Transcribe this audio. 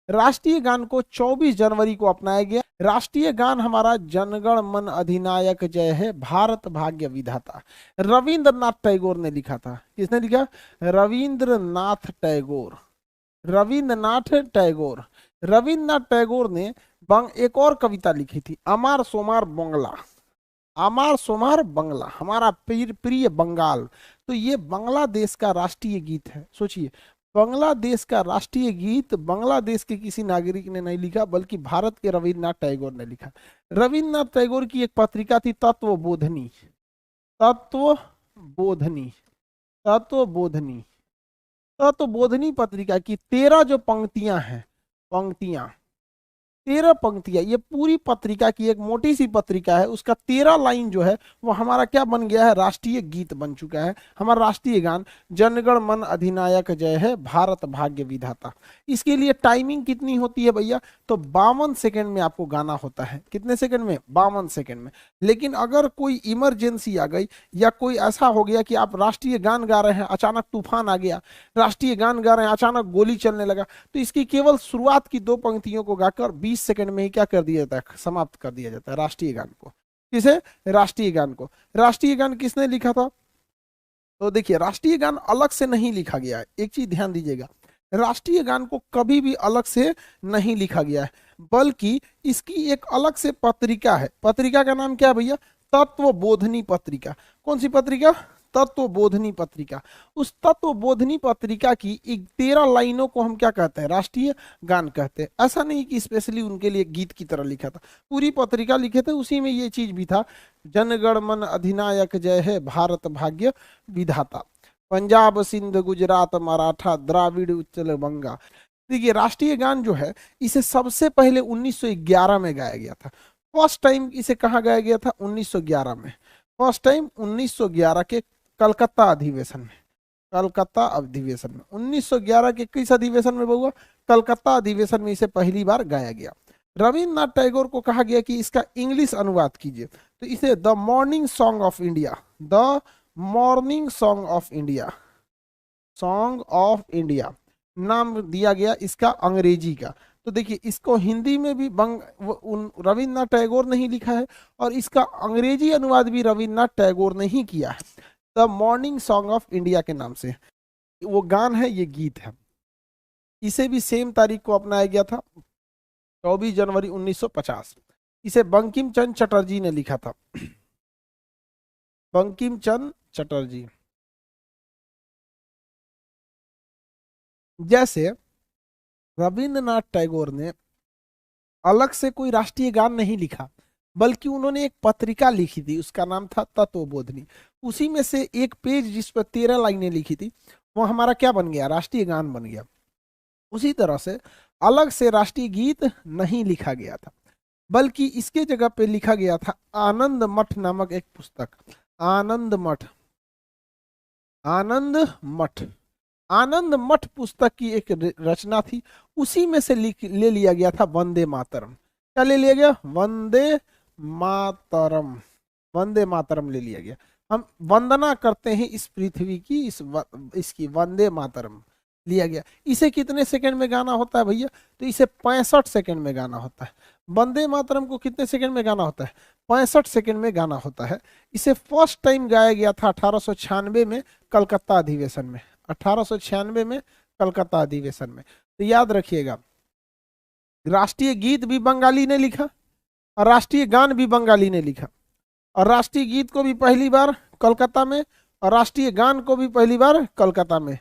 राष्ट्रीय गान को 24 जनवरी को अपनाया गया। राष्ट्रीय गान हमारा जनगण मन अधिनायक जय है भारत भाग्य विधाता, रविंद्रनाथ टैगोर ने लिखा था। किसने लिखा? रविंद्रनाथ टैगोर। रविंद्रनाथ टैगोर। रविंद्रनाथ टैगोर ने एक और कविता लिखी थी, अमार सोमार बंगला। अमार सोमार बंगला, हमारा प्रिय बंगाल। तो ये बांग्लादेश का राष्ट्रीय गीत है। सोचिए, बांग्लादेश का राष्ट्रीय गीत बांग्लादेश के किसी नागरिक ने नहीं लिखा, बल्कि भारत के रविंद्रनाथ टैगोर ने लिखा। रविंद्रनाथ टैगोर की एक पत्रिका थी तत्वबोधनी। तत्वबोधनी। तत्वबोधनी। तत्वबोधनी पत्रिका की 13 जो पंक्तियां हैं, 13 पंक्तियां, ये पूरी पत्रिका की एक मोटी सी पत्रिका है, उसका 13 लाइन जो है वो हमारा क्या बन गया है? राष्ट्रीय गीत बन चुका है, हमारा राष्ट्रीय गान। जनगण मन अधिनायक जय है भारत भाग्य विधाता। इसके लिए टाइमिंग कितनी होती है भैया? तो 52 सेकंड में आपको गाना होता है। कितने सेकंड में? 52 सेकंड में। लेकिन अगर कोई इमरजेंसी आ गई या कोई ऐसा हो गया कि आप राष्ट्रीय गान गा रहे हैं, अचानक तूफान आ गया, राष्ट्रीय गान गा रहे हैं, अचानक गोली चलने लगा, तो इसकी केवल शुरुआत की 2 पंक्तियों को गाकर 20 सेकंड में ही क्या कर दिया जाता है? समाप्त कर दिया जाता है राष्ट्रीय गान को। किसे? राष्ट्रीय गान को। राष्ट्रीय गान किसने लिखा था? तो देखिए, राष्ट्रीय गान अलग से नहीं लिखा गया है। एक चीज ध्यान दीजिएगा, राष्ट्रीय गान को कभी भी अलग से नहीं लिखा गया है, बल्कि इसकी एक अलग से पत्रिका है। पत्रिका का नाम क्या है भैया? तत्वबोधनी पत्रिका। कौन सी पत्रिका? तत्वबोधनी पत्रिका। उस तत्वबोधनी पत्रिका की 13 लाइनों को हम क्या कहते हैं? राष्ट्रीय गान कहते हैं। ऐसा नहीं कि स्पेशली उनके लिए गीत की तरह लिखा था, पूरी पत्रिका लिखे थे, उसी में ये चीज भी था, जनगण मन अधिनायक जय है भारत भाग्य विधाता, पंजाब सिंध गुजरात मराठा द्राविड़ उत्कल बंगा। देखिए, राष्ट्रीय गान जो है इसे सबसे पहले 1911 में गाया गया था। फर्स्ट टाइम इसे कहाँ गाया गया था? 1911 में। फर्स्ट टाइम 1911 के कलकत्ता अधिवेशन में। कलकत्ता अधिवेशन में 1911 के किस अधिवेशन में हुआ? कलकत्ता अधिवेशन में इसे पहली बार गाया गया। रविंद्रनाथ टैगोर को कहा गया कि इसका इंग्लिश अनुवाद कीजिए, तो इसे the morning song of India, the morning song of India, song of India नाम दिया गया इसका अंग्रेजी का। तो देखिए, इसको हिंदी में भी रविंद्रनाथ टैगोर ने ही लिखा है, और इसका अंग्रेजी अनुवाद भी रविंद्रनाथ टैगोर ने ही किया है, the morning song of India के नाम से। वो गान है, ये गीत है। इसे भी सेम तारीख को अपनाया गया था, 24 जनवरी 1950। इसे बंकिम चंद्र चटर्जी ने लिखा था। बंकिम चंद्र चटर्जी। जैसे रविंद्रनाथ टैगोर ने अलग से कोई राष्ट्रीय गान नहीं लिखा, बल्कि उन्होंने एक पत्रिका लिखी थी, उसका नाम था तत्वबोधनी। उसी में से एक पेज जिस पर 13 लाइनें लिखी थी, वो हमारा क्या बन गया? राष्ट्रीय गान बन गया। उसी तरह से अलग से राष्ट्रीय गीत नहीं लिखा गया था, बल्कि इसके जगह पे लिखा गया था आनंद मठ नामक एक पुस्तक। आनंद मठ। आनंद मठ। आनंद मठ पुस्तक की एक रचना थी, उसी में से ले लिया गया था वंदे मातरम। क्या ले लिया गया? वंदे मातरम। वंदे मातरम ले लिया गया। हम वंदना करते हैं इस पृथ्वी की, इसकी वंदे मातरम लिया गया। इसे कितने सेकंड में गाना होता है भैया? तो इसे 65 सेकंड में गाना होता है। वंदे मातरम को कितने सेकंड में गाना होता है? 65 सेकंड में गाना होता है। इसे फर्स्ट टाइम गाया गया था 1896 में कलकत्ता अधिवेशन में। 1896 में कलकत्ता अधिवेशन में। तो याद रखिएगा, राष्ट्रीय गीत भी बंगाली ने लिखा और राष्ट्रीय गान भी बंगाली ने लिखा, और राष्ट्रीय गीत को भी पहली बार कलकत्ता में और राष्ट्रीय गान को भी पहली बार कलकत्ता में